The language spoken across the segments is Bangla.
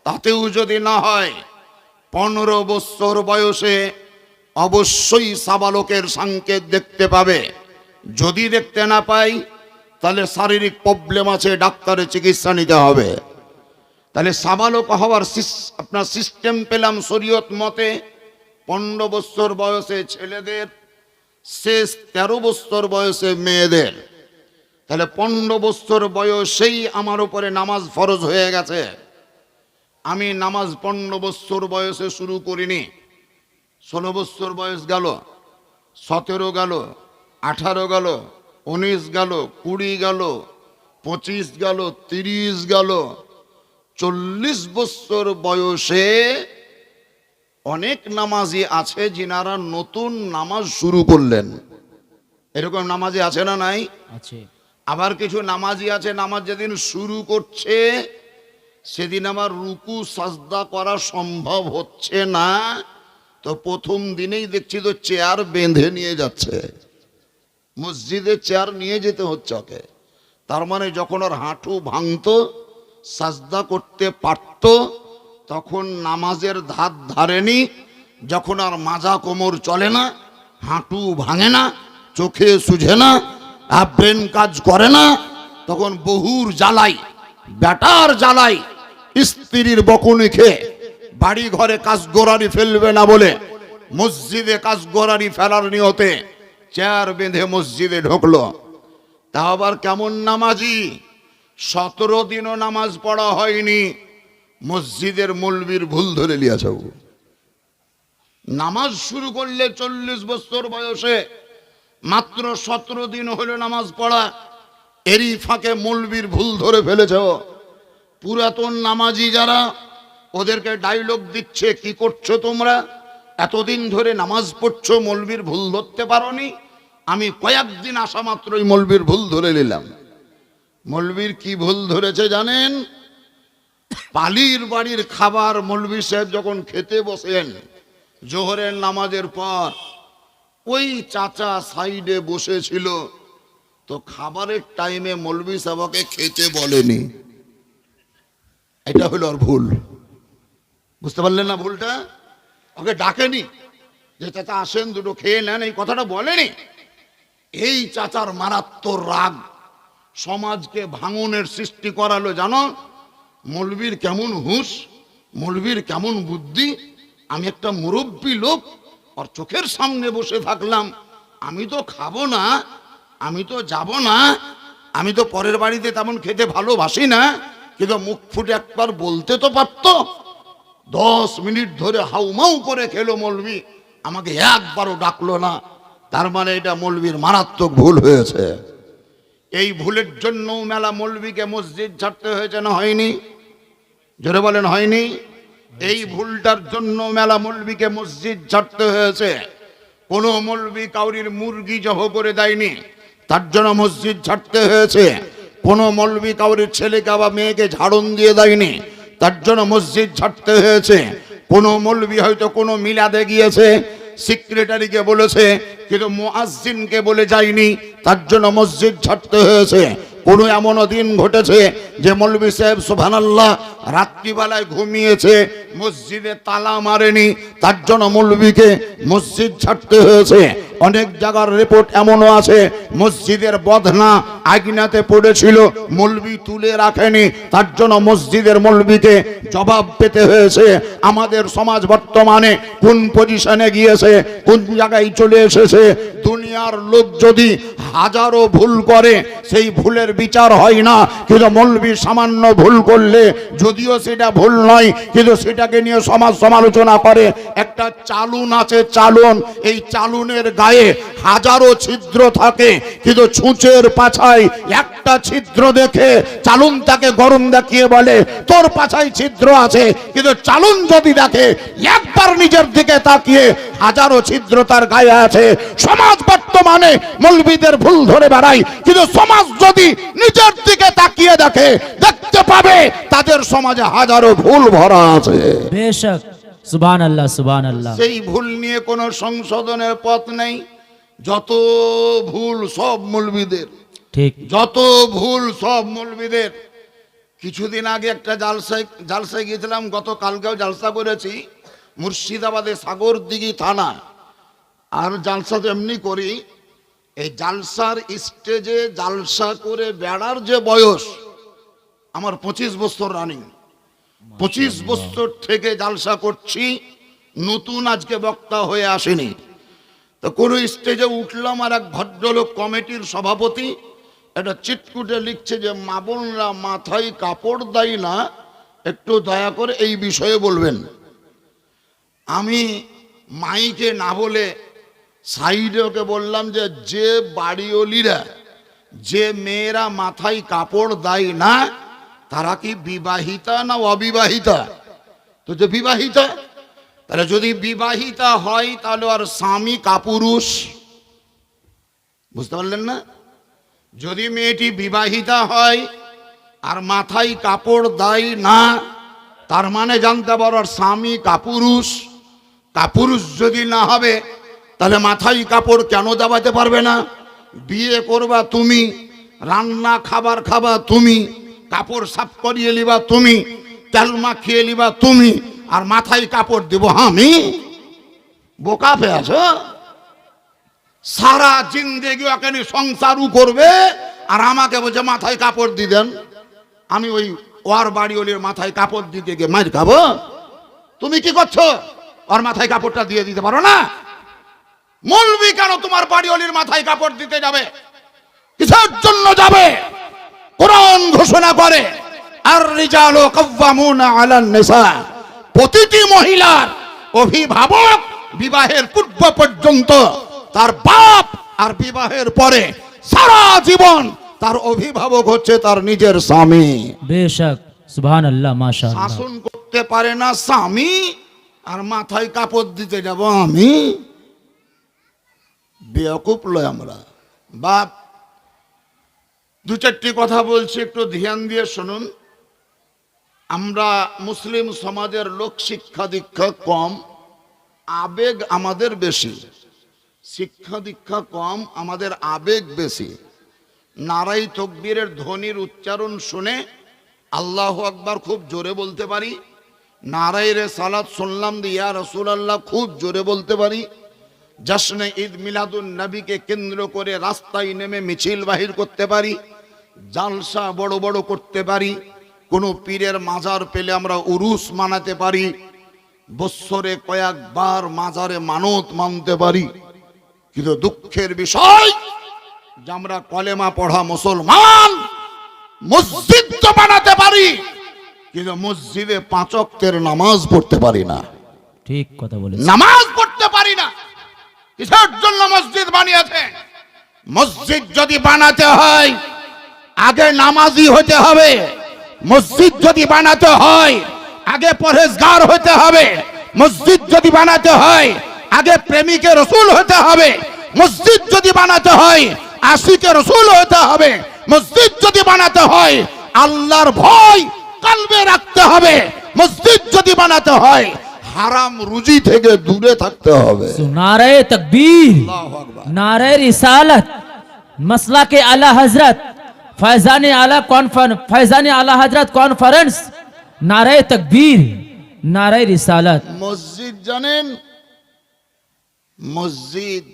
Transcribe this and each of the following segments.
তাতেও যদি না হয় 15 বছর বয়সে অবশ্যই সাবালকের সংকেত দেখতে পাবে। যদি দেখতে না পাই তাহলে শারীরিক প্রবলেম আছে, ডাক্তারের চিকিৎসা নিতে হবে। তাহলে সাবালক হওয়ার আপনার সিস্টেম পেলাম শরীয়ত মতে 15 বছর বয়সে ছেলেদের, শেষ 13 বছর বয়সে মেয়েদের। তাহলে 15 বছর বয়সেই আমার উপরে নামাজ ফরজ হয়ে গেছে। আমি নামাজ 15 বছর বয়সে শুরু করিনি। 16 বছর বয়স গেল, 17 গেল, 18 গেল, 19 গেল, 20 গেল, 25 গেল, 30 গেল, 40 বছর বয়সে অনেক নামাজি আছে যিনারা নতুন নামাজ শুরু করলেন। এরকম নামাজি আছে না নাই? আছে। আবার কিছু নামাজি আছে, নামাজ যেদিন শুরু করছে সেদিন আমার রুকু সাজদা করা সম্ভব হচ্ছে না, তো প্রথম দিনেই দেখছি তো চেয়ার বেঁধে নিয়ে যাচ্ছে, মসজিদে চেয়ার নিয়ে যেতে হচ্ছে ওকে। তার মানে যখন ওর হাঁটু ভাঙতো, সাজদা করতে পারত, তখন নামাজের ধার ধারেনি। যখন আর মাজা কোমর চলে না, হাঁটু ভাঙে না, চোখে সুঝে না, আর ব্রেন কাজ করে না, তখন বহুর জ্বালাই, বেটার জ্বালাই, স্ত্রীর বকুনি খেয়ে বাড়ি ঘরে কাজ গোড়ারি ফেলবে না বলে মসজিদে কাজ গোড়ারি ফেলার নিয়তে চেয়ার বেঁধে মসজিদে ঢুকলো। তা আবার কেমন নামাজি? 17 দিনও নামাজ পড়া হয়নি, মসজিদের মৌলবীর ভুল ধরে লিয়াছে। নামাজ শুরু করলে 40 বছর বয়সে, মাত্র 17 দিন হলো নামাজ পড়া, এরই ফাঁকে মৌলবীর ভুল ধরে ফেলেছ। পুরাতন নামাজি যারা, ওদেরকে ডায়লগ দিচ্ছে, কি করছো তোমরা? এতদিন ধরে নামাজ পড়ছো, মৌলবীর ভুল ধরতে পারোনি? আমি কয়েকদিন আসা মাত্রই মৌলবীর ভুল ধরে নিলাম। মৌলবীর কি ভুল ধরেছে জানেন? পালির বাড়ির খাবার মৌলবী সাহেব যখন খেতে বসেন জোহরের নামাজের পর, ওই চাচা সাইডে বসেছিল, তো খাবারের টাইমে মৌলবী সাহেবকে খেতে বলেনি। এটা হলো আর ভুল। বুঝতে পারলেন না ভুলটা? ওকে ডাকেনি যে চাচা আসেন দুটো খেয়ে নেন, এই কথাটা বলেনি। এই চাচার মারাত্মক রাগ সমাজকে ভাঙনের সৃষ্টি করালো। জানো মৌলবীর কেমন হুঁশ, মৌলবীর কেমন বুদ্ধি। আমি একটা মুরব্বী লোক, আর চোখের সামনে বসে থাকলাম, আমি তো খাবো না, আমি তো যাব না, আমি তো পরের বাড়িতে তেমন খেতে ভালোবাসি না, কিন্তু মুখ ফুটে একবার বলতে তো পারতো। 10 মিনিট ধরে হাউমাউ করে খেলো মৌলবী, আমাকে একবারও ডাকলো না। তার মানে এটা মৌলবীর মারাত্মক ভুল হয়েছে। এই ভুলের জন্য মেলা মৌলবীকে মসজিদ ছাড়তে হয়েছে না হয়নি? জোরে বলেন হয়নি? এই ভুলটার জন্য মেলা মৌলবীকে মসজিদ ছাড়তে হয়েছে। কোন মৌলবী কাউরির মুরগি জহ করে দেয়নি, তার জন্য মসজিদ ছাড়তে হয়েছে। কোন মৌলবী কাউরির ছেলেকে বা মেয়েকে ঝাড়ন দিয়ে দেয়নি, তার জন্য মসজিদ ছাড়তে হয়েছে। কোন মৌলবী হয়তো কোনো মিলাদে গিয়েছে, সেক্রেটারিকে বলেছে কিন্তু মুয়াজ্জিনকে বলে যায়নি, তার জন্য মসজিদ ছাড়তে হয়েছে। কোনো এমনও দিন ঘটেছে যে মৌলবী সাহেব সুবহানাল্লাহ রাত্রিবেলায় ঘুমিয়েছে, মসজিদে তালা মারেনি, তার জন্য মৌলবীকে মসজিদ ছাড়তে হয়েছে। অনেক জায়গার রিপোর্ট এমনও আছে মসজিদের বদনা আগিনাতে পড়েছিল, মৌলবী তুলে রাখেনি, তার জন্য মসজিদের মৌলবীকে জবাব পেতে হয়েছে। আমাদের সমাজ বর্তমানে কোন পজিশনে গিয়েছে, কোন জায়গায় চলে এসেছে? দুনিয়ার লোক যদি হাজারো ভুল করে, সেই ভুলের বিচার হয় না, কিন্তু মৌলবী সামান্য ভুল করলে, যদিও সেটা ভুল নয়, কিন্তু সেটাকে নিয়ে সমাজ সমালোচনা করে। একটা চালুন আছে, চালুন, এই চালুনের গায়ে হাজারো ছিদ্র থাকে, কিন্তু ছুঁচের পাছায় একটা ছিদ্র দেখে চালুন তাকে গরম দেখিয়ে বলে তোর পাছায় ছিদ্র আছে, কিন্তু চালুন যদি দেখে একবার নিজের দিকে তাকিয়ে হাজারো ছিদ্র তার গায়ে আছে। সমাজ বর্তমানে মৌলবীদের ভুল ধরে বেড়ায়, কিন্তু সমাজ যদি নিজের দিকে তাকিয়ে দেখে দেখতে পাবে তাদের সমাজে হাজারো ভুল ভরা আছে। বেশক, সুবহানাল্লাহ সুবহানাল্লাহ। সেই ভুল নিয়ে কোনো সংশোধনের পথ নেই। যত ভুল সব মৌলবীদের, ঠিক। যত ভুল সব মৌলবীদের। কিছুদিন আগে একটা জালসায় গিয়েছিলাম, গতকালকেও জালসা করেছি মুর্শিদাবাদে সাগরদিঘি থানা। আর জালসা তো এমনি করি, এই জালসার স্টেজে জালসা করে বেড়ার যে বয়স আমার 25 বছর রানিং। 25 বছর থেকে জালসা করছি, নতুন আজকে বক্তা হয়ে আসেনি। তো কোনো স্টেজে উঠলাম, আর এক ভদ্রলোক কমিটির সভাপতি একটা চিটকুটে লিখছে যে মা বোনরা মাথায় কাপড় দেয় না, একটু দয়া করে এই বিষয়ে বলবেন। আমি মাইকে না বলে সাইডে ওকে বললাম যে যে বাড়িওয়ালিরা, যে মেয়েরা মাথায় কাপড় দেয় না তারা কি বিবাহিতা না অবিবাহিতা? তো যে বিবাহিতা, তাহলে যদি বিবাহিতা হয় তাহলে আর স্বামী কাপুরুষ, বুঝতে পারলেন না? যদি মেয়েটি বিবাহিতা হয় আর মাথায় কাপড় দেয় না, তার মানে জানতে পারো আর স্বামী কাপুরুষ। কাপুরুষ যদি না হবে তাহলে মাথায় কাপড় কেন দাবাতে পারবে না? বিয়ে করবা তুমি, রান্না খাবার খাবা তুমি, কাপড় সাফ করিয়ে লিবা তুমি, তেল মাখিয়ে লিবা তুমি, আর মাথায় কাপড় দিব আমি? বোকা পেয়ে আছো? সারা জিন্দেগি ওকে সংসারও করবে আর আমাকে বলছে মাথায় কাপড় দিবেন। আমি ওই ওর বাড়িওয়ালির মাথায় কাপড় দিতে গিয়ে মার খাবো? তুমি কি করছো? ওর মাথায় কাপড়টা দিয়ে দিতে পারো না? মৌলবি কেন তোমার বাড়িওয়ালির মাথায় কাপড় দিতে যাবে? কিসের জন্য যাবে? কোরআন ঘোষণা করে আর রিজালু কাওয়ামুনা আলান নিসা, প্রতিটি মহিলার অভিভাবক বিবাহের পূর্ব পর্যন্ত তার বাপ, আর বিবাহের পরে সারা জীবন তার অভিভাবক হচ্ছে তার নিজের স্বামী। बेशक सुभान अल्लाह माशाअल्लाह। শাসন করতে পারে না স্বামী, আর মাথায় কাপড় দিতে যাব আমি? বেয়াকুব লয় আমরা। বাপ, দু চারটি কথা বলছি, একটু ধ্যান দিয়ে শুনুন। আমরা মুসলিম সমাজের লোক শিক্ষা দীক্ষা কম, আবেগ আমাদের বেশি। শিক্ষা দীক্ষা কম, আমাদের আবেগ বেশি। নারাই তকবীরের ধ্বনির উচ্চারণ শুনে আল্লাহু আকবার খুব জোরে বলতে পারি, নারাই রে সালাত শুনলাম ইয়া রাসূলুল্লাহ খুব জোরে বলতে পারি, জশ্নে ঈদ মিলাদুন নবীকে কেন্দ্র করে রাস্তায় নেমে মিছিল বাহির করতে পারি, জালসা বড় বড় করতে পারি, কোনো পীরের মাজার পেলে আমরা উরুস মানাতে পারি, বৎসরে কয়েকবার মাজারে মানত মানতে পারি। কিন্তু দুঃখের বিষয় যে আমরা কলেমা পড়া মুসলমান, মসজিদ তো বানাতে পারি কিন্তু মসজিদে 5 ওয়াক্তের নামাজ পড়তে পারি না। ठीक কথা বলেছেন। নামাজ পড়তে পারি না। কিসের জন্য মসজিদ বানিয়েছে? মসজিদ যদি বানাতে হয় আগে নামাজি হতে হবে। মসজিদ যদি বানাতে হয় আগে পরহেজগার হতে হবে। মসজিদ যদি বানাতে হয় আগে প্রেমিকের রসুল হতে হবে। মসজিদ যদি বানাতে হয় আশিকে রসুল হতে হবে। মসজিদ যদি বানাতে হয় আল্লাহর ভয় কলবে রাখতে হবে। মসজিদ যদি বানাতে হয় হারাম রুজি থেকে দূরে থাকতে হবে। नारे तकबीर, আল্লাহু আকবার। नारे रिसालत, मसला के आला हजरत, फैजान आला हजरत कॉन्फ्रेंस, नारे तकबीर, नारे रिसालत। মসজিদ জানেন, মসজিদ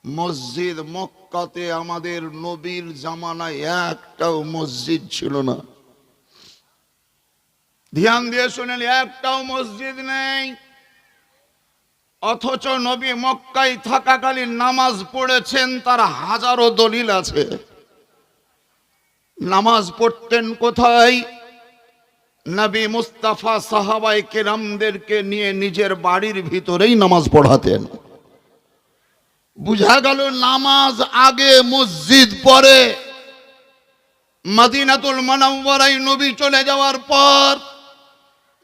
মসজিদ মক্কাতে আমাদের নবীর জামানায় একটাও মসজিদ ছিল না। ধ্যান দিয়ে শুনেন, একটাও মসজিদ নেই। অথচ নবী মক্কায় থাকাকালীন নামাজ পড়েছেন, তার হাজারো দলিল আছে। নামাজ পড়তেন কোথায়? নবী মুস্তাফা সাহাবায়ে কেরামদেরকে নিয়ে নিজের বাড়ির ভিতরেই নামাজ পড়াতেন। বুঝা গেল নামাজ আগে, মসজিদ পরে। মদিনাতুল মুনাওয়ারায় নবী চলে যাওয়ার পর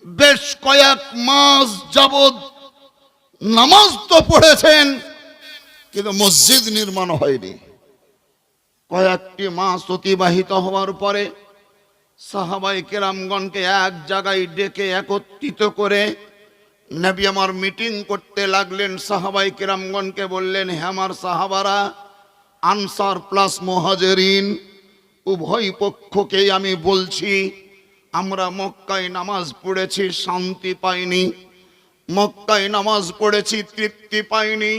বেশ কয়েক মাস যাবত নামাজ তো পড়েছেন কিন্তু মসজিদ নির্মাণ হয়নি। কয়েকটি মাস অতিবাহিত হওয়ার পরে সাহাবায়ে কেরামগণকে এক জায়গায় ডেকে একত্রিত করে নবী আমার মিটিং করতে লাগলেন। সাহাবায়ে কেরামগণকে বললেন, হে আমার সাহাবারা, আনসার প্লাস মুহাজিরিন, উভয় পক্ষকেই আমি বলছি, আমরা মক্কায় নামাজ পড়েছি, শান্তি পাইনি। মক্কায় নামাজ পড়েছি, তৃপ্তি পাইনি।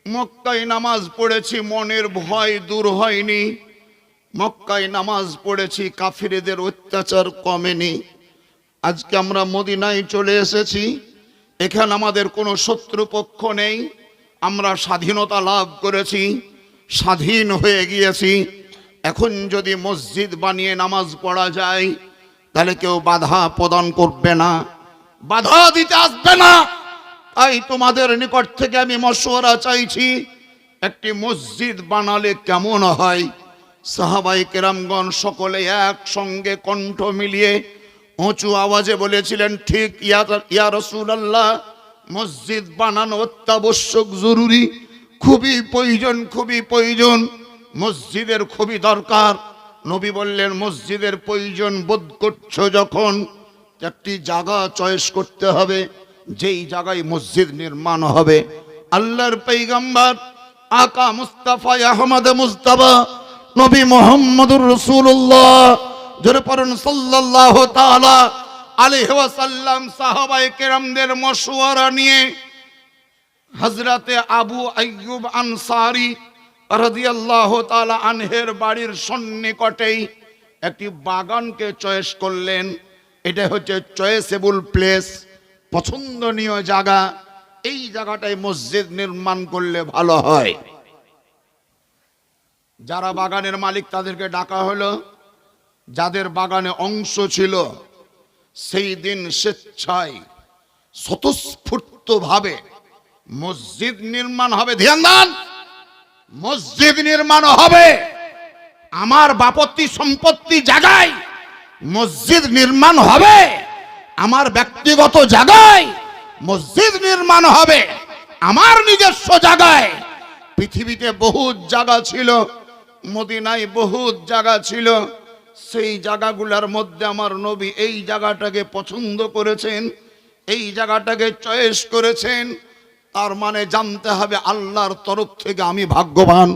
মক্কায় নামাজ পড়েছি, মনের ভয় দূর হয়নি। মক্কায় নামাজ পড়েছি, কাফিরদের অত্যাচার কমেনি। আজকে আমরা মদিনায় চলে এসেছি, এখানে আমাদের কোনো শত্রুপক্ষ নেই। আমরা স্বাধীনতা লাভ করেছি, স্বাধীন হয়ে গিয়েছি। এখন যদি মসজিদ বানিয়ে নামাজ পড়া যায়, তাহলে কেউ বাধা প্রদান করবে না, বাধা দিতে আসবে না। তাই তোমাদের নিকট থেকে আমি মশওয়ারা চাইছি, একটি মসজিদ বানালে কেমন হয়? সাহাবায়ে কেরামগণ সকলে একসঙ্গে কণ্ঠ মিলিয়ে উঁচু আওয়াজে বলেছিলেন, ঠিক ইয়া রাসূলুল্লাহ, মসজিদ বানানো অত্যাবশ্যক, জরুরি, খুবই প্রয়োজন, খুবই প্রয়োজন। মসজিদের খুবই দরকার। নবী বললেন, মসজিদের প্রয়োজন বোধ করছো যখন, একটি জায়গা চয়েস করতে হবে, যেই জায়গায় মসজিদ নির্মাণ হবে। আল্লাহর পয়গম্বর আকা মুস্তাফা আহমদ মুস্তাফা নবী মুহাম্মদুর রাসূলুল্লাহ জোরে পড়ুন সাল্লাল্লাহু তাআলা আলাইহি ওয়াসাল্লাম সাহাবায়ে কেরামদের মশওয়ারা নিয়ে হযরতে আবু আইয়ুব আনসারী রাদিয়াল্লাহু তাআলা আনহের বাড়ির সন্নিকটেই একটি বাগানকে চয়েস করলেন। এটা হচ্ছে চয়েসেবল প্লেস, পছন্দনীয় জায়গা। এই জায়গাটায় মসজিদ নির্মাণ করলে ভালো হয়। যারা বাগানের মালিক তাদেরকে ডাকা হলো। যাদের বাগানে অংশ ছিল সেই দিন স্বেচ্ছায় স্বতঃস্ফূর্তভাবে মসজিদ নির্মাণ হবে। ধ্যান দেন, মসজিদ নির্মাণ হবে। আমার বাপত্তি সম্পত্তি জায়গায় মসজিদ নির্মাণ হবে, আমার ব্যক্তিগত জায়গায় মসজিদ নির্মাণ হবে, আমার নিজস্ব জায়গায়। পৃথিবীতে বহুত জায়গা ছিল, মদিনায় বহুত জায়গা ছিল। সেই জায়গাগুলোর মধ্যে আমার নবী এই জায়গাটাকে পছন্দ করেছেন, এই জায়গাটাকে চয়েস করেছেন। তার মানে জানতে হবে আল্লাহর তরফ থেকে আমি ভাগ্যবান,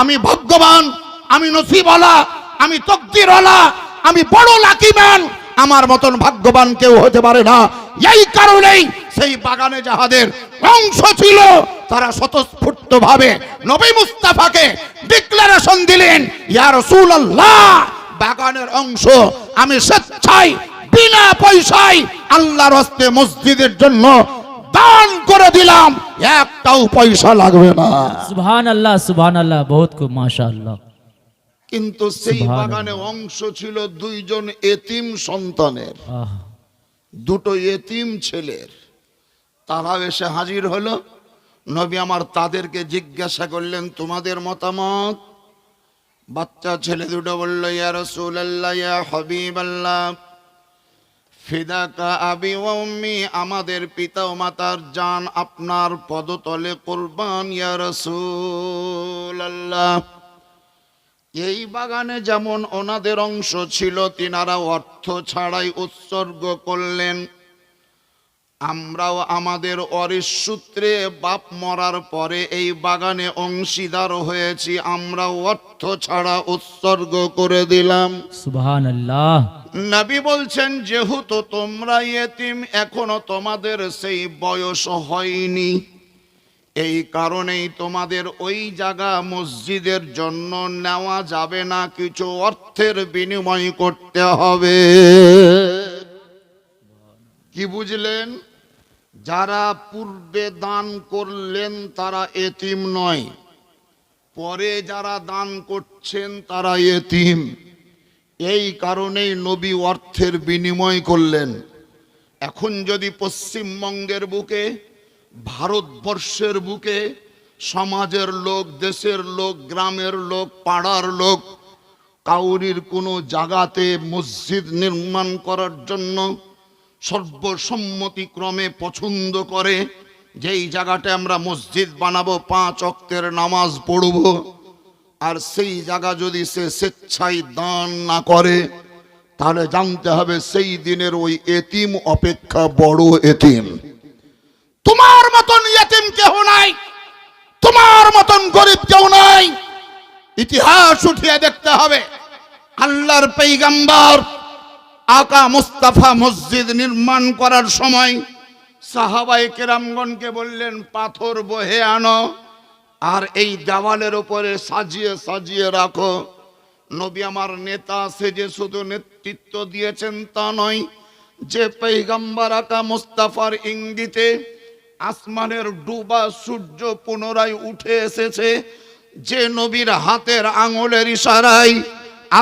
আমি ভাগ্যবান, আমি নসিবওয়ালা, আমি তকদিরওয়ালা, আমি বড় লাকি ম্যান। আমার মতন ভাগ্যবান কেউ হতে পারে না। এই কারণেই সেই বাগানে যাহাদের অংশ ছিল তারা স্বতঃস্ফূর্তভাবে নবী মুস্তাফাকে ডিক্লারেশন দিলেন, ইয়া রাসূলুল্লাহ, বাগানের অংশ আমি স্বেচ্ছায় বিনা পয়সায় আল্লাহর হস্তে মসজিদের জন্য দান করে দিলাম, একটাও পয়সা লাগবে না। সুবহানাল্লাহ, সুবহানাল্লাহ, বহুত খুব, মাশাআল্লাহ। কিন্তু সেই বাগানে অংশ ছিল দুইজন এতিম সন্তানের, দুটো এতিম ছেলের। তারা এসে হাজির হলো। নবী আমার তাদেরকে জিজ্ঞাসা করলেন, তোমাদের মতামত? বাচ্চা ছেলে দুটো বলল, ইয়া রাসূলুল্লাহ, ইয়া হাবিবাল্লাহ, ফিদাকা আবি ওয়া উম্মি, আমাদের পিতা ও মাতার জান আপনার পদতলে কুরবান ইয়া রাসূলুল্লাহ। এই বাগানে যেমন ওনাদের অংশ ছিল, তিনারা অর্থ ছাড়াই উৎসর্গ করলেন। আমরাও আমাদের ওয়ারিশ সূত্রে বাপ মরার পরে এই বাগানে অংশীদার হয়েছি, আমরাও অর্থ ছাড়া উৎসর্গ করে দিলাম। সুবহানাল্লাহ। নবী বলছেন, যেহেতু তোমরা ইয়েতিম, এখনো তোমাদের সেই বয়স হয়নি, এই কারণেই তোমাদের ওই জায়গা মসজিদের জন্য নেওয়া যাবে না, কিছু অর্থের বিনিময় করতে হবে। কি বুঝলেন? যারা পূর্বে দান করলেন তারা এতিম নয়, পরে যারা দান করছেন তারা এতিম। এই কারণেই নবী অর্থের বিনিময় করলেন। এখন যদি পশ্চিমবঙ্গের বুকে, ভারতবর্ষের বুকে সমাজের লোক, দেশের লোক, গ্রামের লোক, পাড়ার লোক কাউরির কোনো জায়গাতে মসজিদ নির্মাণ করার জন্য সর্বসম্মতিক্রমে পছন্দ করে, যেই জায়গাটা আমরা মসজিদ বানাবো, 5 ওয়াক্তের নামাজ পড়ব, আর সেই জায়গা যদি সে স্বেচ্ছায় দান না করে, তাহলে জানতে হবে সেই দিনের ওই এতিম অপেক্ষা বড় এতিম। তোমার মতন এতিম কেউ নাই, তোমার মতন গরিব কেউ নাই। ইতিহাস উঠিয়ে দেখতে হবে। আল্লাহর পয়গম্বর আকা মুস্তাফা মসজিদ নির্মাণ করার সময় সাহাবায়ে কেরামগণকে বললেন পাথর বহে আনো আর এই দেওয়ালের উপরে সাজিয়ে সাজিয়ে রাখো। নবী আমার নেতা সেজে শুধু নেতৃত্ব দিয়েছেন তা নয়, যে পয়গম্বর আকা মুস্তাফার ইঙ্গিতে আসমানের ডুবা সূর্য পুনরায় উঠে এসেছে, যে নবীর হাতের আঙুলের ইশারায়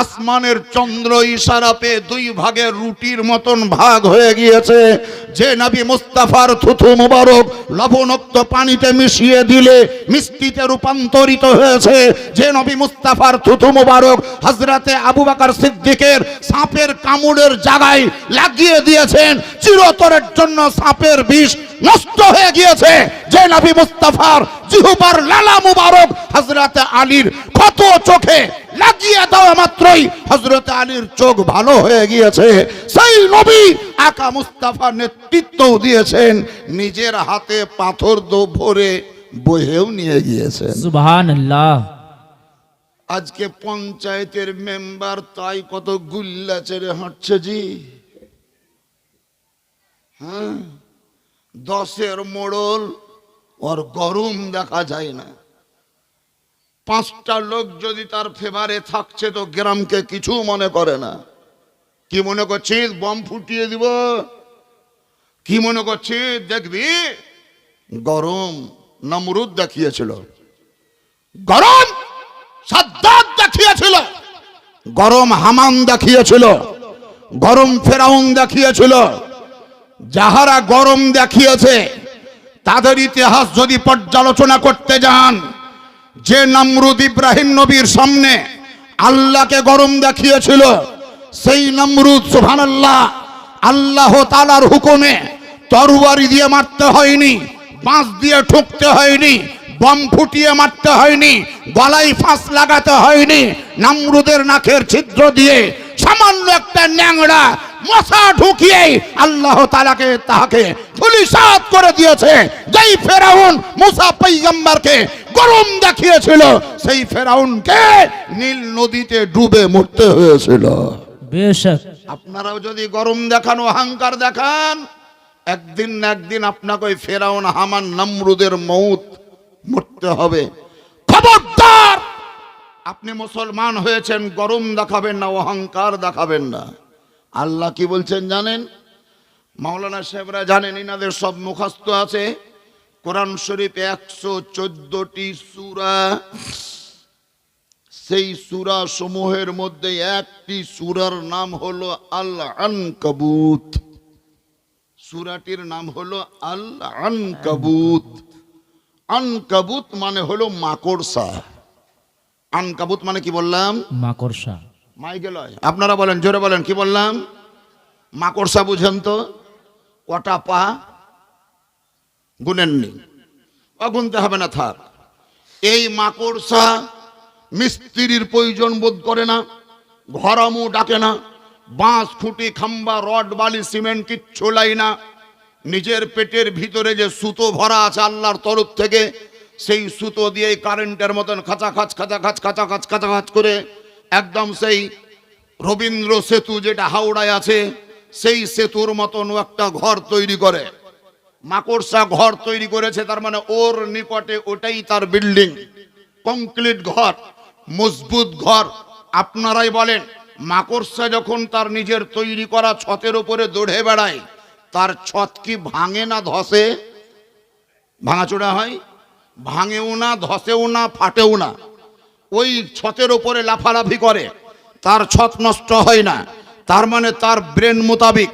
আসমানের চন্দ্র ইশারা পেয়ে দুই ভাগে রুটির মতন ভাগ হয়ে গিয়েছে, যে নবী মুস্তাফার থুথু মুবারক লবণাক্ত পানিতে মিশিয়ে দিলে মিষ্টিতে রূপান্তরিত হয়েছে, যে নবী মুস্তাফার থুথু মুবারক হযরতে আবু বকর সিদ্দিকের সাপের কামড়ের জায়গায় লাগিয়ে দিয়েছেন, চিরতরের জন্য সাপের বিষ নষ্ট হয়ে গিয়েছে, যে নবী মুস্তাফার জিহ্বার লালা মুবারক হযরতে আলীর কত চোখে লাগিয়ে দেওয়া মাত্রই হযরতে আলীর চোখ ভালো হয়ে গিয়েছে, সেই নবী আকা মুস্তাফা নেতৃত্ব দিয়েছেন, নিজের হাতে পাথর ভরে বহেও নিয়ে গিয়েছেন। সুবহানাল্লাহ। আজকে পঞ্চায়েতের মেম্বার তাই কত গুল্লা ছেড়ে হাঁটছে জি। হ্যাঁ, 10-এর মোড়ল ওর গরম দেখা যায় না। 5টা লোক যদি তার ফেভারে থাকছে তো গ্রামকে কিছু মনে করে না। কি মনে করছিস বম ফুটিয়ে দিব? কি মনে করছিস দেখবি? গরম নমরুদ দেখিয়েছিল, গরম সাদ্দাত দেখিয়েছিল, গরম হামান দেখিয়েছিল, গরম ফেরাউন দেখিয়েছিল। যাহারা গরম দেখিয়েছে তাদের ইতিহাস যদি পর্যালোচনা করতে যান, যে নমরুদ ইব্রাহিম নবীর সামনে আল্লাহকে গরম দেখিয়েছিল, সেই নমরুদ সুবহানাল্লাহ আল্লাহ তাআলার হুকুমে তরবারি দিয়ে মারতে হয়নি, বাঁশ দিয়ে ঠুকতে হয়নি, বম ফুটিয়ে মারতে হয়নি, গলায় ফাঁস লাগাতে হয়নি, নমরুদের নাকের ছিদ্র দিয়ে সামান্য একটা ন্যাংড়া মশা ঢুকিয়ে আল্লাহ তাআলাকে তাহাকে ধূলিসাৎ করে দিয়েছে। যেই ফেরাউন মুসা পয়গম্বরকে গরম দেখিয়েছিল, সেই ফেরাউনকে নীল নদীতে ডুবে মরতে হয়েছিল। বেশক আপনারাও যদি গরম দেখান, অহংকার দেখান, একদিন না একদিন আপনাকে ওই ফেরাউন হামান নমরুদের মৌত মরতে হবে। খবরদার, আপনি মুসলমান হয়েছেন, গরম দেখাবেন না, অহংকার দেখাবেন না। আল্লাহ কি বলছেন জানেন? মাওলানা সাহেবরা জানেন, ইনাদের সব মুখস্থ আছে। কোরআন শরীফ 114টি সূরা, সেই সূরা সমূহের মধ্যে একটি সূরার নাম হলো আল আনকাবুত। সূরাটির নাম হলো আল আনকাবুত। আনকাবুত মানে হলো মাকড়সা। আনকাবুত মানে কি বললাম? মাকড়সা। মাইকে লয়, আপনারা বলেন, জোরে বলেন, কি বললাম? মাকড়সা বুঝেন তো? কটা পা গুনেননি, গুনতে হবে না, থাক। এই মাকড়সা মিস্ত্রির প্রয়োজন বোধ করে না, ঘরামু ডাকে না, বাঁশ খুঁটি খাম্বা রড বালি সিমেন্ট কিচ্ছু লাই না। নিজের পেটের ভিতরে যে সুতো ভরা আছে আল্লাহর তরফ থেকে, সেই সুতো দিয়ে কারেন্টের মতন খাঁচাখাচ খাঁচাখাচ খাঁচাখাচ খাঁচাখাচ করে একদম সেই রবীন্দ্র সেতু যেটা হাওড়ায় আছে, সেই সেতুর মতন একটা ঘর তৈরি করে। মাকড়সা ঘর তৈরি করেছে, তার মানে ওর নিকটে ওটাই তার বিল্ডিং, কংক্রিট ঘর, মজবুত ঘর। আপনারাই বলেন, মাকড়সা যখন তার নিজের তৈরি করা ছতের উপরে দৌড়ে বেড়ায়, তার ছত কি ভাঙে না ধসে? ভাঙাচোড়া হয়? ভাঙেও না, ধসেও না, ফাটেও না। ওই ছতের উপরে লাফালাফি করে, তার ছত নষ্ট হয় না। তার মানে তার ব্রেন মোতাবিক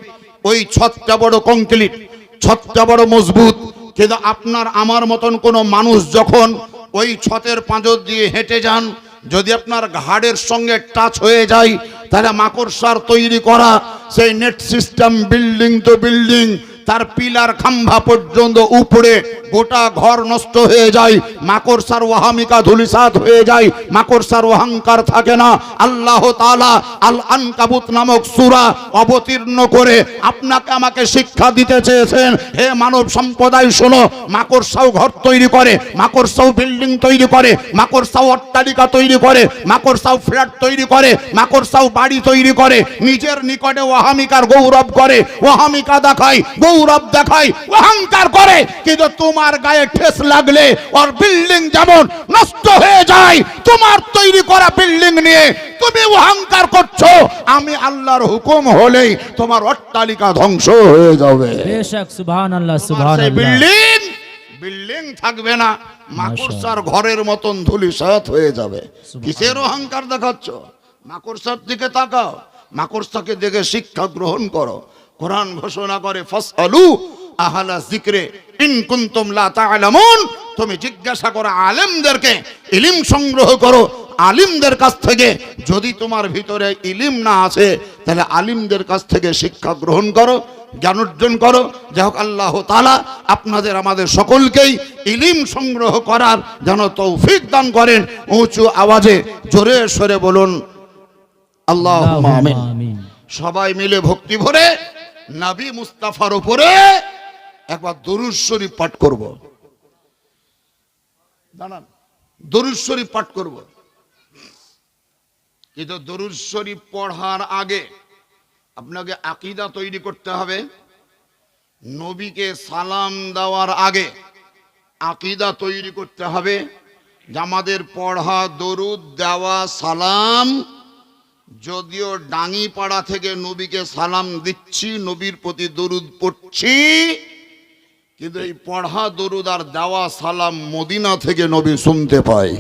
ওই ছতটা বড় কংক্রিট, ছতটা বড় মজবুত। কিন্তু আপনার আমার মতন কোনো মানুষ যখন ওই ছতের পাঁজর দিয়ে হেঁটে যান, যদি আপনার ঘাড়ের সঙ্গে টাচ হয়ে যায়, তাহলে মাকড়সার তৈরি করা সেই নেট সিস্টেম বিল্ডিং তো বিল্ডিং, তার পিলার খাম্ভা পর্যন্ত উপরে গোটা ঘর নষ্ট হয়ে যায়, মাকড়সার ওয়াহামিকা ধুলিসাৎ হয়ে যায়, মাকড়সার অহংকার থাকে না। আল্লাহ তাআলা আল আনকাবুত নামক সূরা অবতীর্ণ করে আপনাকে আমাকে শিক্ষা দিতে চেয়েছেন, হে মানব সম্প্রদায় শোনো, মাকড়সাও ঘর তৈরি করে, মাকড়সাও বিল্ডিং তৈরি করে, মাকড়সাও অট্টালিকা তৈরি করে, মাকড়সাও ফ্ল্যাট তৈরি করে, মাকড়সাও বাড়ি তৈরি করে, নিজের নিকটে ওয়াহামিকার গৌরব করে, ওয়াহামিকা দেখায়, গৌরব দেখায়, অহংকার করে, কিন্তু তোমার গায়ে ঠেস লাগলে ওর বিল্ডিং যেমন নষ্ট হয়ে যায়, তোমার তৈরি করা বিল্ডিং নিয়ে তুমি অহংকার করছো, আমি আল্লাহর হুকুম হলেই তোমার অট্টালিকা ধ্বংস হয়ে যাবে। বেশক সুবহানাল্লাহ তোমার সেই সুবহানাল্লাহ। বিল্ডিং থাকবে না, মাকড়সার ঘরের মতন ধুলিসাৎ হয়ে যাবে। কিসের অহংকার দেখাচ্ছ? মাকড়সার দিকে তাকাও, মাকড়সাকে দেখে শিক্ষা গ্রহণ করো। কোরআন ঘোষণা করে ফাসআলু আহলা যিকরে ইন কুনতুম লা তা'লামুন, তুমি জিজ্ঞাসা করো আলেমদেরকে, ইলম সংগ্রহ করো আলিমদের কাছ থেকে। যদি তোমার ভিতরে ইলম না আছে তাহলে আলিমদের কাছ থেকে শিক্ষা গ্রহণ করো, জ্ঞান অর্জন করো। যাই হোক, আল্লাহ তাআলা আপনাদের আমাদের সকলকেই ইলম সংগ্রহ করার যেন তৌফিক দান করেন। উঁচু আওয়াজে জোরে সরে বলুন আল্লাহুম্মা আমিন। আমিন। সবাই মিলে ভক্তি ভরে নবী মুস্তাফার উপরে একবার দরুদ শরীফ পাঠ করব। দাঁড়ান, দরুদ শরীফ পাঠ করব। কিন্তু দরুদ শরীফ পড়ার আগে আপনাকে আকীদা তৈরি করতে হবে। নবীকে সালাম দেওয়ার আগে আকীদা তৈরি করতে হবে যে আমাদের পড়া দরুদ দেওয়া সালাম, যদিও ডাঙ্গিপাড়া থেকে নবীকে সালাম দিচ্ছি, নবীর প্রতি দরুদ পড়ছি, কিন্তু এই পড়া দরুদ আর দেওয়া সালাম মদিনা থেকে নবী শুনতে পায়।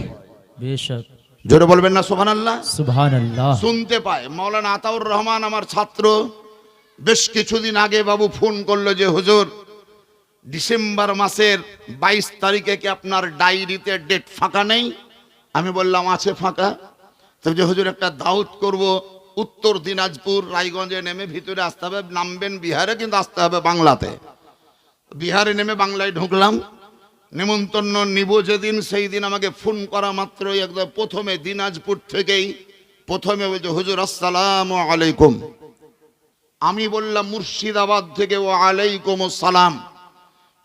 বেশক জোরে বলবেন না সুবহানাল্লাহ? সুবহানাল্লাহ। শুনতে পায়। মাওলানা আতাউর রহমান আমার ছাত্র, বেশ কিছুদিন আগে বাবু ফোন করলো যে হুজুর ডিসেম্বর মাসের 22 তারিখে কি আপনার ডায়েরিতে ডেট ফাঁকা নেই? আমি বললাম আছে ফাঁকা। তবে যে হুজুর একটা দাওয়াত করব, উত্তর দিনাজপুর রায়গঞ্জে নেমে ভিতরে আসতে হবে, নামবেন বিহারে কিন্তু আসতে হবে বাংলাতে। বিহারে নেমে বাংলায় ঢুকলাম, নিমন্ত্রণ নিব যেদিন সেই দিন আমাকে ফোন করা মাত্রই একদম প্রথমে দিনাজপুর থেকেই প্রথমে বলছে হুজুর আসসালামু আলাইকুম। আমি বললাম মুর্শিদাবাদ থেকে। ও আলাইকুম আসসালাম।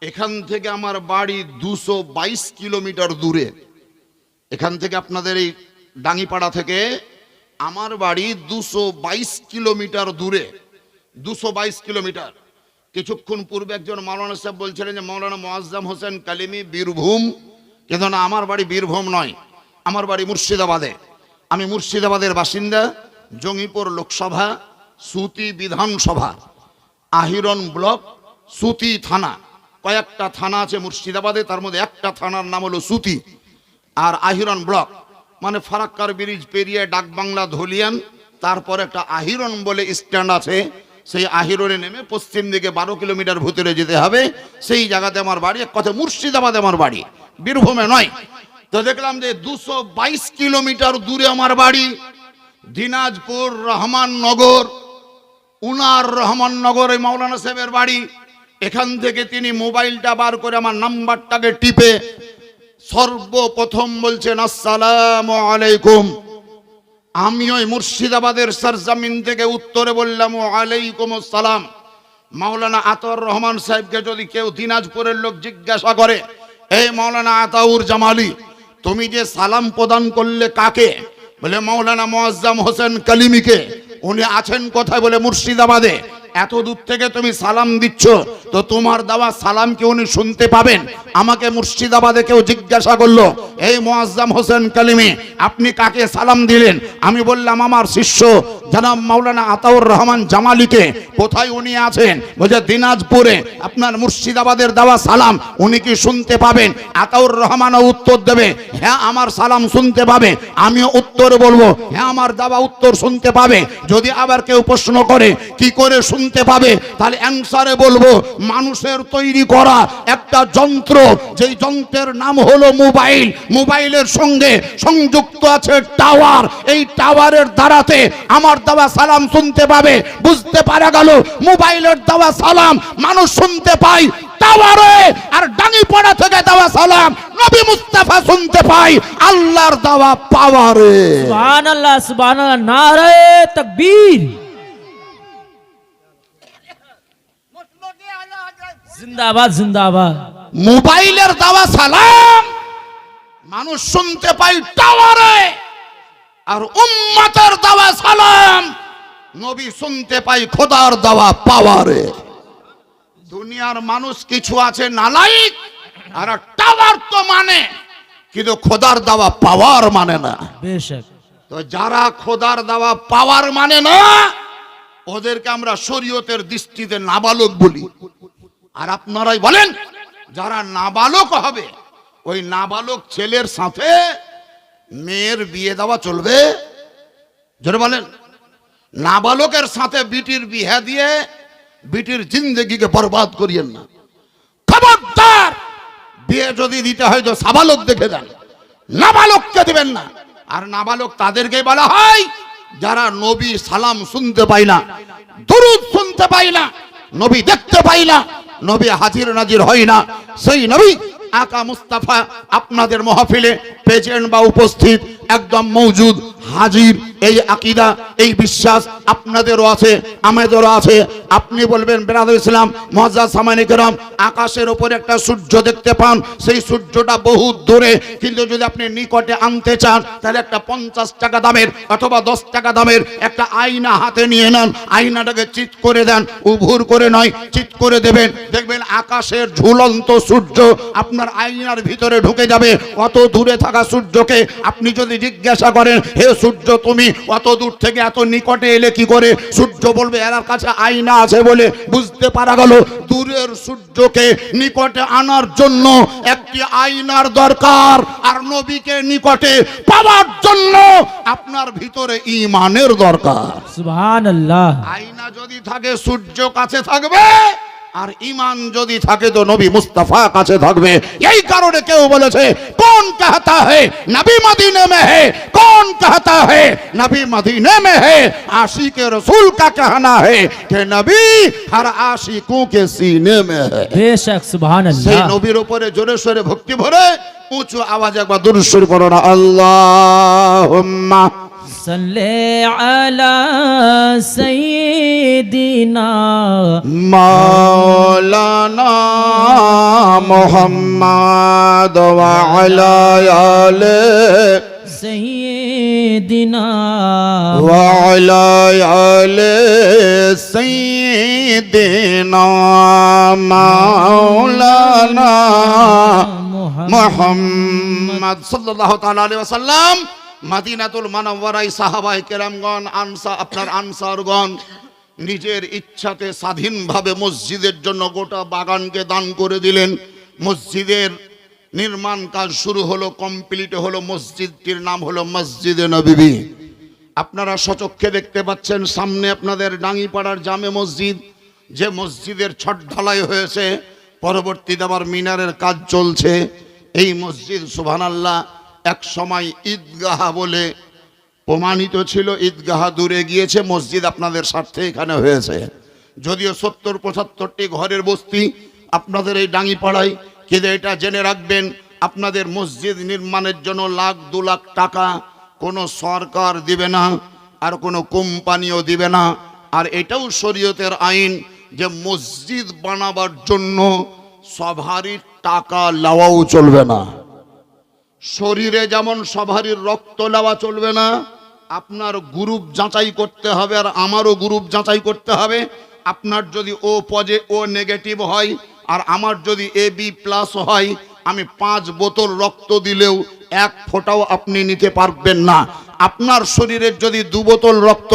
এখান থেকে আমার বাড়ি 222 কিলোমিটার দূরে। এখান থেকে আপনাদের এই ডাঙ্গিপাড়া থেকে আমার বাড়ি 222 কিলোমিটার দূরে। 222 কিলোমিটার। কিছুক্ষণ পূর্বে একজন মাওলানা সাহেব বলছিলেন যে মাওলানা মুআজ্জম হোসেন কালিমি বীরভূম, কিন্তু না, আমার বাড়ি বীরভূম নয়, আমার বাড়ি মুর্শিদাবাদে। আমি মুর্শিদাবাদের বাসিন্দা। জঙ্গিপুর লোকসভা, সুতি বিধানসভা, আহিরন ব্লক, সুতি থানা, কয়েকটা থানা আছে মুর্শিদাবাদে, তার মধ্যে একটা থানার নাম হলো সুতি, আর আহিরন ব্লক মানে ফারাক্কার ব্রিজ পেরিয়ে ডাকবাংলা ধলিয়ান, তারপর একটা আহিরন বলে স্ট্যান্ড আছে, সেই আহিরনে নেমে পশ্চিম দিকে 12 কিলোমিটার ভিতরে যেতে হবে, সেই জায়গাতে আমার বাড়ি। এক কথা মুর্শিদাবাদে আমার বাড়ি, বীরভূমে নয়। তো দেখলাম যে 222 কিলোমিটার দূরে আমার বাড়ি দিনাজপুর রহমাননগর, উনার রহমাননগরে মাওলানা সাহেবের বাড়ি। এখান থেকে তিনি মোবাইলটা বার করে আমার নাম্বারটাকে টিপে সর্বপ্রথম বলছেন আসসালামু আলাইকুম। আমি ওই মুর্শিদাবাদের সরজমিন থেকে উত্তরে বললাম ওয়ালাইকুম আসসালাম। মাওলানা আতাউর রহমান সাহেবকে যদি কেউ দিনাজপুরের লোক জিজ্ঞাসা করে, এই মাওলানা আতাউর জামালি তুমি যে সালাম প্রদান করলে কাকে? বলে মাওলানা মুআজ্জম হোসেন কালিমিকে। উনি আছেন কোথায়? বলে মুর্শিদাবাদে। এত দূর থেকে তুমি সালাম দিচ্ছ, তো তোমার দেওয়া সালাম কি উনি শুনতে পাবেন? আমাকে মুর্শিদাবাদে কেউ জিজ্ঞাসা করলো, এই মুআজ্জম হোসেন কালিমি আপনি কাকে সালাম দিলেন? আমি বললাম আমার শিষ্য জনাব মাওলানা আতাউর রহমান জামালিকে। কোথায় উনি আছেন? বলছে দিনাজপুরে। আপনার মুর্শিদাবাদের দেওয়া সালাম উনি কি শুনতে পাবেন? আতাউর রহমানও উত্তর দেবে, হ্যাঁ আমার সালাম শুনতে পাবে। আমিও উত্তর বলবো, হ্যাঁ আমার দেওয়া উত্তর শুনতে পাবে। যদি আবার কেউ প্রশ্ন করে কি করে শুনতে শুনতে পাবে। তাহলে অ্যানসারে বলবো মানুষের তৈরি করা একটা যন্ত্র, যেই যন্ত্রের নাম হলো মোবাইল। মোবাইলের সঙ্গে সংযুক্ত আছে টাওয়ার। এই টাওয়ারের দ্বারাতে আমার দেওয়া সালাম শুনতে পাবে। বুঝতে পারা গেল মোবাইলের দেওয়া সালাম মানুষ শুনতে পায় টাওয়ারে, আর ডাঙ্গিপাড়া থেকে দেওয়া সালাম নবী মুস্তাফা শুনতে পায় আল্লাহর দেওয়া পাওয়ারে। সুবহানাল্লাহ সুবহানাল্লাহ, নারে তাকবীর, জিন্দাবাদ জিন্দাবাদ। মোবাইলের দেওয়া সালাম মানুষ শুনতে পায় টাওয়ারে, আর উম্মতের দেওয়া সালাম নবী শুনতে পায় খোদার দেওয়া পাওয়ারে। দুনিয়ার মানুষ কিছু আছে নালায়েক, আর টাওয়ার তো মানে, কিন্তু খোদার দেওয়া পাওয়ার মানে না। বেশক। তো যারা খোদার দেওয়া পাওয়ার মানে না, ওদেরকে আমরা শরীয়তের দৃষ্টিতে নাবালক বলি। আর আপনারাই বলেন যারা নাবালক হবে, ওই নাবালক ছেলের সাথে মেয়ের বিয়ে দেওয়া চলবে? জোরে বলেন। নাবালকের সাথে বিটির বিয়ে দিয়ে বিটির জিন্দেগিকে বরবাদ করিয়েন না। খবরদার, বিয়ে যদি দিতে হয় তো সাবালক দেখে দেন, নাবালককে দিবেন না। আর নাবালক তাদেরকে বলা হয় যারা নবী সালাম শুনতে পায় না, দুরূদ শুনতে পায় না, নবী দেখতে পায় না, নবী হাজির নাজির হয় না। সেই নবী আকা মুস্তাফা আপনাদের মাহফিলে প্রেজেন্ট বা উপস্থিত, একদম মৌজুদ, হাজির। এই আকীদা, এই বিশ্বাস আপনাদেরও আছে, আমাদেরও আছে। আপনি বলবেন বিরাদর ইসলাম মুআজ্জাজ সামানে কেরাম, আকাশের উপরে একটা সূর্য দেখতে পান, সেই সূর্যটা বহু দূরে, কিন্তু যদি আপনি নিকটে আনতে চান তাহলে একটা 50 টাকা দামের অথবা 10 টাকা দামের একটা আয়না হাতে নিয়ে নেন, আয়নাটাকে চিৎ করে দেন, উভুর করে নয়, চিৎ করে দেবেন, দেখবেন আকাশের ঝুলন্ত সূর্য আপনার আয়নার ভিতরে ঢুকে যাবে। অত দূরে থাকা সূর্যকে আপনি যদি জিজ্ঞাসা করেন, হে সূর্য তুমি অত দূর থেকে এত নিকটে এলে কি করে? সূর্য বলবে এর কাছে আয়না আছে বলে। বুঝতে পারা গেল দূরের সূর্যকে নিকটে আনার জন্য একটি আয়নার দরকার, আর নবীকে নিকটে পাওয়ার জন্য আপনার ভিতরে ঈমানের দরকার। সুবহানাল্লাহ। আয়না যদি থাকে সূর্য কাছে থাকবে, আর ঈমান যদি থাকে তো নবী মুস্তাফা কাছে থাকবে। এই কারণে কেউ বলেছে কোন कहता है नबी मदीने में है, कौन कहता है नबी मदीने में है। आशिक रसूल का कहना है कि नबी हर आशिकों के सीने में है। বেশক সেই সুবহানাল্লাহ। নবীর উপরে জোরে সোরে ভক্তি ভরে উঁচু আওয়াজে একবার দুরূদ শরীফ পড়ো না। আল্লাহুম্মা সাল্লি আলা সাইয়্যিদিনা মাওলানা মুহাম্মদ ওয়া আলা আলি সাইয়্যিদিনা ওয়া আলা আলি সাইয়্যিদিনা মাওলানা মুহাম্মদ সাল্লাল্লাহু তাআলা আলাইহি ওয়াসাল্লাম। মদিনাতুল মুনাওয়ারায় সাহাবায়ে কেরামগণ, আপনার আনসারগণ নিজের ইচ্ছাতে স্বাধীনভাবে মসজিদের জন্য গোটা বাগানকে দান করে দিলেন। মসজিদের নির্মাণ কাজ শুরু হলো, কমপ্লিট হলো। মসজিদটির নাম হলো মসজিদে নববী। আপনারা সচক্ষে দেখতে পাচ্ছেন সামনে আপনাদের ডাঙ্গিপাড়ার জামে মসজিদ, যে মসজিদের ছট ঢালাই হয়েছে, পরবর্তীতে আবার মিনারের কাজ চলছে। এই মসজিদ সুবহানাল্লাহ এক সময় ঈদগাহ বলে প্রমাণিত ছিল। ঈদগাহ দূরে গিয়েছে, মসজিদ আপনাদের স্বার্থে এখানে হয়েছে। যদিও 70-75টি ঘরের বস্তি আপনাদের এই ডাঙ্গিপাড়ায়, কিন্তু এটা জেনে রাখবেন আপনাদের মসজিদ নির্মাণের জন্য 1,00,000-2 লাখ টাকা কোনো সরকার দিবে না, আর কোনো কোম্পানিও দিবে না। আর এটাও শরীয়তের আইন যে মসজিদ বানাবার জন্য সবারই টাকা নেওয়াও চলবে না। শরীরে যেমন সবারই রক্ত নেওয়া চলবে না, আপনার গ্রুপ যাচাই করতে হবে, আর আমারও গ্রুপ যাচাই করতে হবে। আপনার যদি ও নেগেটিভ হয় আর আমার যদি AB+ হয়, আমি 5 বোতল রক্ত দিলেও 1 ফোঁটাও আপনি নিতে পারবেন না। আপনার শরীরের যদি 2 বোতল রক্ত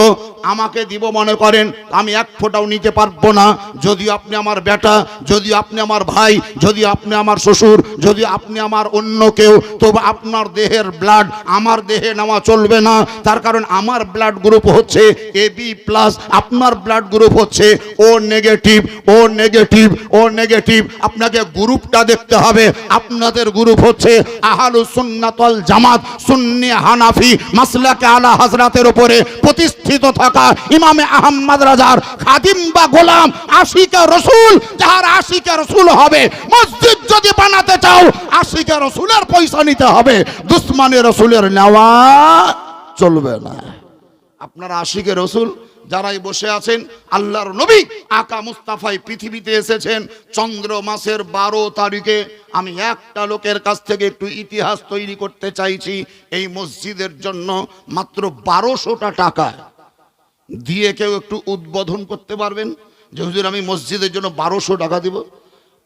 আমাকে দিব মনে করেন, আমি 1 ফোঁটাও নিতে পারবো না। যদি আপনি আমার বেটা, যদি আপনি আমার ভাই, যদি আপনি আমার শ্বশুর, যদি আপনি আমার অন্য কেউ, তবে আপনার দেহের ব্লাড আমার দেহে নেওয়া চলবে না। তার কারণ আমার ব্লাড গ্রুপ হচ্ছে AB+, আপনার ব্লাড গ্রুপ হচ্ছে O নেগেটিভ। ও নেগেটিভ, ও নেগেটিভ। আপনাকে গ্রুপটা দেখতে হবে। আপনাদের গ্রুপ হচ্ছে আহলুস সুন্নাত ওয়াল জামাত, সুন্নি হানাফি মাসলাকে আলা হযরতের উপরে প্রতিষ্ঠিত থাকা ইমামে আহমদ রাজার খাদিম বা গোলাম, আশিকে রাসূল। যার আশিকে রাসূল হবে, মসজিদ যদি বানাতে চাও আশিকে রাসূলের পয়সা নিতে হবে, দুশমনে রাসূলের নেওয়া চলবে না। আপনারা আশিকে রাসূল যারাই বসে আছেন, আল্লাহর নবী আকা মুস্তাফাই পৃথিবীতে এসেছেন চন্দ্র মাসের 12 তারিখে। আমি একটা লোকের কাছ থেকে একটু ইতিহাস তৈরি করতে চাইছি। এই মসজিদের জন্য মাত্র 1200টা টাকা দিয়ে কেউ একটু উদ্বোধন করতে পারবেন যে হুজুর আমি মসজিদের জন্য 1200 টাকা দিব?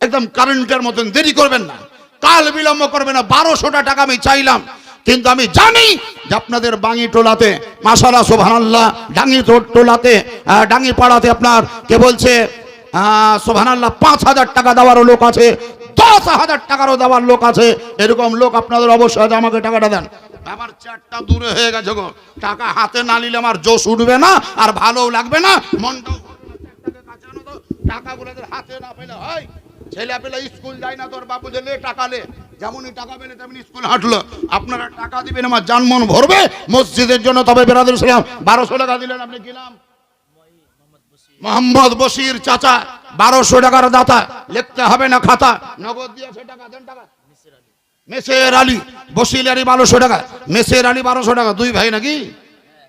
একদম কারেন্টের মতন, দেরি করবেন না, কাল বিলম্ব করবেন না। 1200টা টাকা আমি চাইলাম, কিন্তু আমি জানি যে আপনাদের বাঙি টোলাতে মাশাআল্লাহ সুবহানাল্লাহ, ডাঙ্গি টোলাতে ডাঙ্গি পাড়াতে আপনার কে বলছে সুবহানাল্লাহ 5000 টাকা দেওয়ারও লোক আছে, 10,000 টাকারও দেওয়ার লোক আছে। এরকম লোক আপনাদের অবশ্যই আছে, আমাকে টাকাটা দেন। আমার চারটা দূরে হয়ে গেছে গো, টাকা হাতে না নিলে আমার জোশ উঠবে না, আর ভালোও লাগবে না, মনটাও টাকাগুলো হাতে না পেলে হয়। ছেলে পেলে স্কুল যায় না, তোর বাবু দিলে টাকা লে, যেমনই টাকা পেলে তেমনি স্কুল হাঁটলো। আপনারা টাকা দিবেন, আমার জান মন ভরবে মসজিদের জন্য। তবে বেরাদুল ইসলাম 1200 টাকা দিলেন, আপনি কি নাম? মোহাম্মদ বশির চাচা 1200 টাকার দাতা, লিখতে হবে না খাতা, নগদ দিয়েছে টাকা। দেন টাকা। মেসের আলী বশির আলী 1200 টাকা, মেসের আলী 1200 টাকা, 2 ভাই নাকি?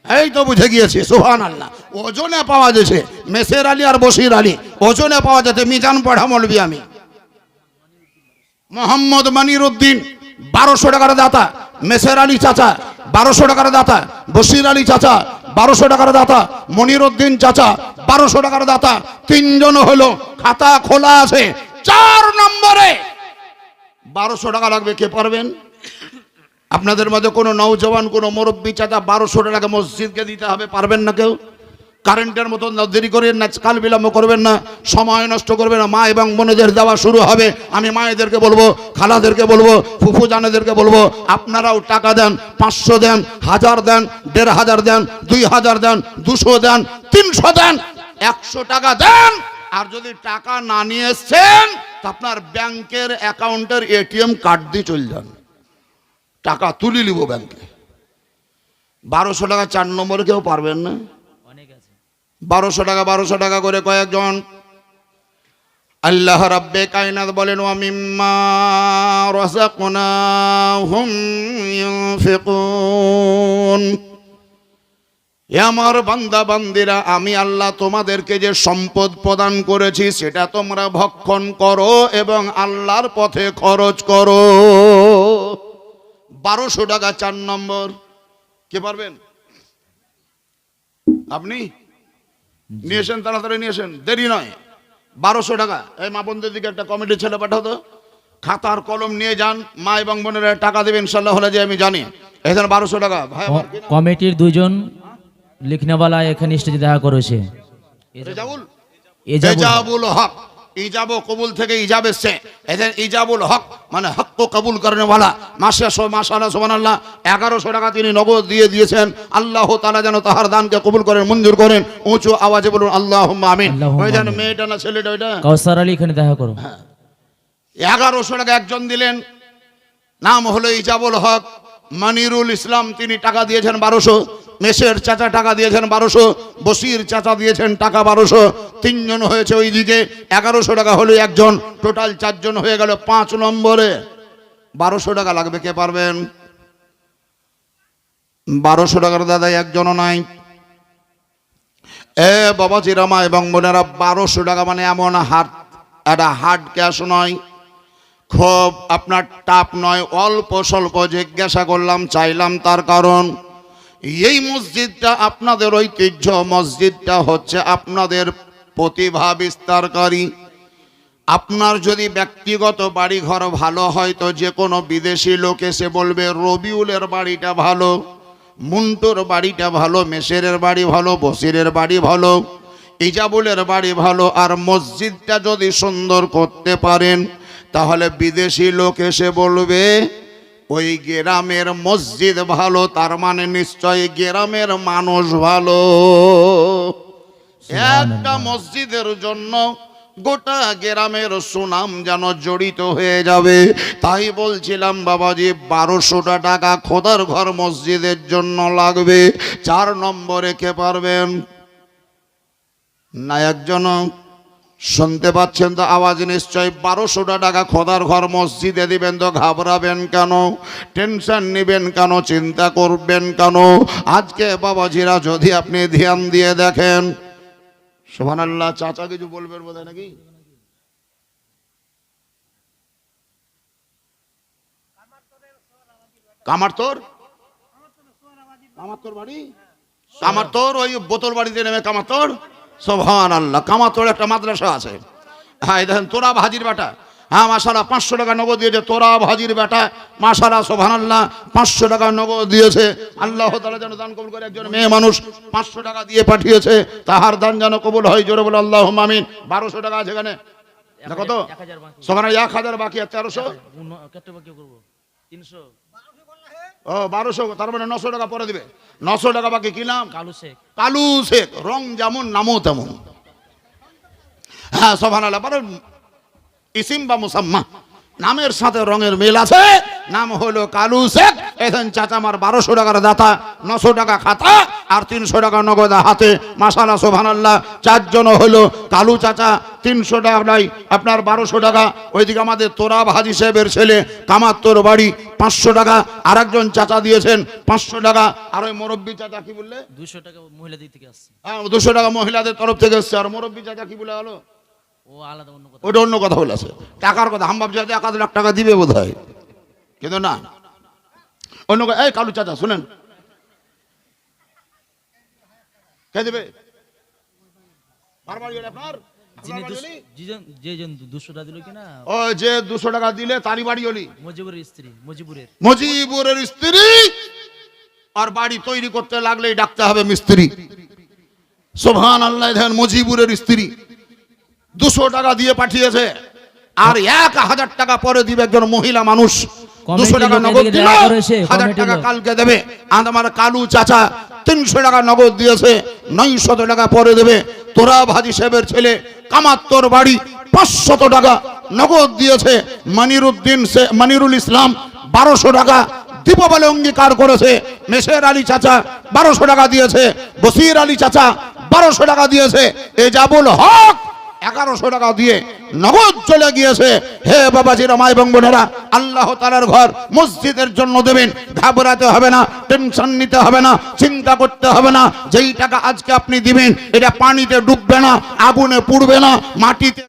এই তো বুঝে গিয়েছে, সুবহানাল্লাহ। ওজনে পাওয়া যাচ্ছে মেসের আলী আর বশির আলী, ওজনে পাওয়া যাচ্ছে। মিজান পড়া মৌলবি আমি। মোহাম্মদ মনির উদ্দিন 1200 টাকার দাতা, মেসের আলী চাচা 1200 টাকার দাতা, বশির আলী চাচা 1200 টাকার দাতা, মনির উদ্দিন চাচা 1200 টাকার দাতা। 3 জন হলো, খাতা খোলা আছে। 4 নম্বরে 1200 টাকা লাগবে, কে পারবেন? আপনাদের মধ্যে কোনো নওজওয়ান, কোনো মুরব্বী চাচা 1200 টাকা মসজিদকে দিতে হবে, পারবেন না কেউ? কারেন্টের মতন দেরি করেন না, কাল বিলম্ব করবেন না, সময় নষ্ট করবেন না। মা এবং বোনেদের দেওয়া শুরু হবে। আমি মায়েদেরকে বলবো, খালাদেরকে বলবো, ফুফু জানেদেরকে বলবো, আপনারাও টাকা দেন। 500 দেন, 1000 দেন, 1500 দেন, 2000 দেন, 200 দেন, 300 দেন, 100 টাকা দেন। আর যদি টাকা না নিয়ে এসছেন তা আপনার ব্যাংকের অ্যাকাউন্টের ATM কার্ড দিয়ে চলে যান, টাকা তুলে নিব ব্যাংকে। 1200 টাকা 4 নম্বরে কেউ পারবেন না? 1200 টাকা করে কয়েকজন। আল্লাহ রাব্বে কায়নাত বলেন ওয়া মিম্মা রাযাকনাহুম ইউনফিকুন। আমার বান্দা বান্দিরা, আমি আল্লাহ তোমাদেরকে যে সম্পদ প্রদান করেছি সেটা তোমরা ভক্ষণ করো এবং আল্লাহর পথে খরচ করো। 1200 টাকা 4 নম্বর, কে পারবেন? আপনি নিয়েছেন, তাড়াতাড়ি নিয়েছেন, দেরি নয়। 1200 টাকা। এই মা বোনদের দিকে একটা কমিটির ছেলে পাঠাও তো, খাতার কলম নিয়ে যান, মা এবং বোনেরা টাকা দেবে ইনশাল্লাহ, হলে যে আমি জানি। এখানে 1200 টাকা। ভাই কমিটির 2 জন লিখনেওয়ালা এখানে স্টেজে দেখা করেছে। ইজাবুল হক, ইজাব কবুল থেকে ইজাব এসছে। এদের ইজাবুল হক মানে হক কবুল করনে ওয়ালা। মাশাআল্লাহ সুবহানাল্লাহ 1100 টাকা তিনি নগদ দিয়ে দিয়েছেন। আল্লাহ তাআলা যেন তাহার দানকে কবুল করেন, মঞ্জুর করেন। উঁচু আওয়াজে বলুন আল্লাহুম্মা আমিন। ওই যেন মেয়েটা না ছেলেটা, ওইটা কাউসার আলী, এখানে দেখা করো। 1100 টাকা একজন দিলেন, নাম হলো ইজাবুল হক মনিরুল ইসলাম, তিনি টাকা দিয়েছেন 1200। মেসের চাচা টাকা দিয়েছেন 1200, বশির চাচা দিয়েছেন টাকা 1200। 3 জন হয়েছে ওইদিকে, 1100 টাকা হলো একজন, টোটাল 4 জন হয়ে গেল। 5 নম্বরে 1200 টাকা লাগবে, কে পারবেন? 1200 টাকার দাদা একজনও নাই। এ বাবাজিরা, মা এবং বোনেরা, 1200 টাকা মানে এমন একটা হার্ড ক্যাশ নয়, খুব আপনার টাপ নয়, অল্প স্বল্প। জিজ্ঞাসা করলাম, চাইলাম, তার কারণ এই মসজিদটা আপনাদের ঐতিহ্য, মসজিদটা হচ্ছে আপনাদের প্রতিভা বিস্তারকারী। আপনার যদি ব্যক্তিগত বাড়ি ঘর ভালো হয় তো যে কোনো বিদেশি লোক এসে বলবে রবিউলের বাড়িটা ভালো, মুন্টুর বাড়িটা ভালো, মেশেরের বাড়ি ভালো, বসিরের বাড়ি ভালো, ইজাবুলের বাড়ি ভালো, আর মসজিদটা যদি সুন্দর করতে পারেন তাহলে বিদেশি লোক এসে বলবে ওই গ্রামের মসজিদ ভালো, তার মানে নিশ্চয়ই গ্রামের মানুষ ভালো। একটা মসজিদের জন্য গোটা গ্রামের সুনাম যেন জড়িত হয়ে যাবে। তাই বলছিলাম বাবাজি 1200 টাকা খোদার ঘর মসজিদের জন্য লাগবে। 4 নম্বরে কে পারবেন? না একজন শুনতে পাচ্ছেন তো আওয়াজ? নিশ্চয় 1200 টাকা খোদার ঘর মসজিদে দিবেন তো ঘাবড়াবেন কেন? টেনশন নেবেন কেন? চিন্তা করবেন কেন? আজকে বাবাজিরা যদি আপনি ধ্যান দিয়ে দেখেন, সুবহানাল্লাহ। চাচা কিছু বলবেন বোধহয় নাকি? কামারতোর বাড়ি, কামারতোর ওই বোতল বাড়িতে নেমে কামারতোর। সুবহানাল্লাহ, কামারতোর একটা মাদ্রাসা আছে। হ্যাঁ দেখেন তোরা ভাজির বেটা, হ্যাঁ মাশাআল্লাহ 500 টাকা নগদ দিয়েছে। তোরা ভাজির বেটা মাশাআল্লাহ সুবহানাল্লাহ 500 টাকা নগদ দিয়েছে। আল্লাহ তাআলা যেন দান কবুল করে। একজন মেয়ে মানুষ 500 টাকা দিয়ে পাঠিয়েছে, তাহার দান যেন কবুল হয়। জোরে বলে আল্লাহুম্মা আমিন। 1200 টাকা আছে এখানে, কত? সুবহানাল্লাহ 1000 বাকি, 1300 কত বাকি করব? 300। ও 1200, তার মানে 900 টাকা পরে দিবে। 900 টাকা বাকি। কি নাম? কালু শেখ। কালু শেখ, রং যেমন নামও তেমন। হ্যাঁ সুবহানাল্লাহ, বড় ইসিম বা মুসাম্মা, নামের সাথে রঙের মিল আছে। নাম হলো কালু শেখ। এখন চাচা আমার 1200 টাকার দাতা, 900 টাকা খাতা আর 300 টাকা নগদ হাতে। মাশাআল্লাহ সুবহানাল্লাহ, 4 জন হলো। কালু চাচা 300 টাকা নাই, আপনার 1200 টাকা। ওইদিকে আমাদের তোরা ভাজি সাহেবের ছেলে কামাত্তর বাড়ি 500 টাকা। আর একজন চাচা দিয়েছেন 500 টাকা। আর ওই মুরব্বী চাচা কি বললে? 200 টাকা মহিলাদের থেকে আসছে। হ্যাঁ 200 টাকা মহিলাদের তরফ থেকে এসছে। আর মুরব্বী চাচা কি বলে গেল? ও আলাদা অন্য কথা। ওটা অন্য কথা বলেছে, টাকার কথা। হাম ভাবছি 1 লাখ টাকা দিবে বোধ হয়, কিন্তু না, অন্য কথা। এই কালু চাচা শুনেন, কে দেবে? আপনার যে জন 200 টাকা দিল কিনা, ও যে 200 টাকা দিলে তারই বাড়ি হলি মজিবুরের স্ত্রী, মজিবুরের স্ত্রী। আর বাড়ি তৈরি করতে লাগলেই ডাকতে হবে মিস্ত্রি। সুবহানাল্লাহ, দেখেন মজিবুরের স্ত্রী 200 টাকা দিয়ে পাঠিয়েছে। আর 1000 টাকা পরে দিবে একজন মহিলা মানুষ। 200 টাকা নগদ দিল, 1000 টাকা কালকে দেবে। আর আমার কালু চাচা 300 টাকা নগদ দিয়েছে, 900 টাকা পরে দেবে। তোরা ভাজি সাহেবের ছেলে কামাত্তর বাড়ি 500 টাকা নগদ দিয়েছে। মনিরুল ইসলাম 1200 টাকা দিব বলে অঙ্গীকার করেছে। মেশের আলী চাচা 1200 টাকা দিয়েছে। বসির আলী চাচা 1200 টাকা দিয়েছে। এজাবুল হক 1100 টাকা দিয়ে নগদ চলে গিয়েছে। হে বাবাজিরা, মা এবং বোনেরা, আল্লাহ তাআলার ঘর মসজিদের জন্য দেবেন, ঘাবড়াতে হবে না, টেনশন নিতে হবে না, চিন্তা করতে হবে না। যেই টাকা আজকে আপনি দিবেন এটা পানিতে ডুববে না, আগুনে পুড়বে না, মাটিতে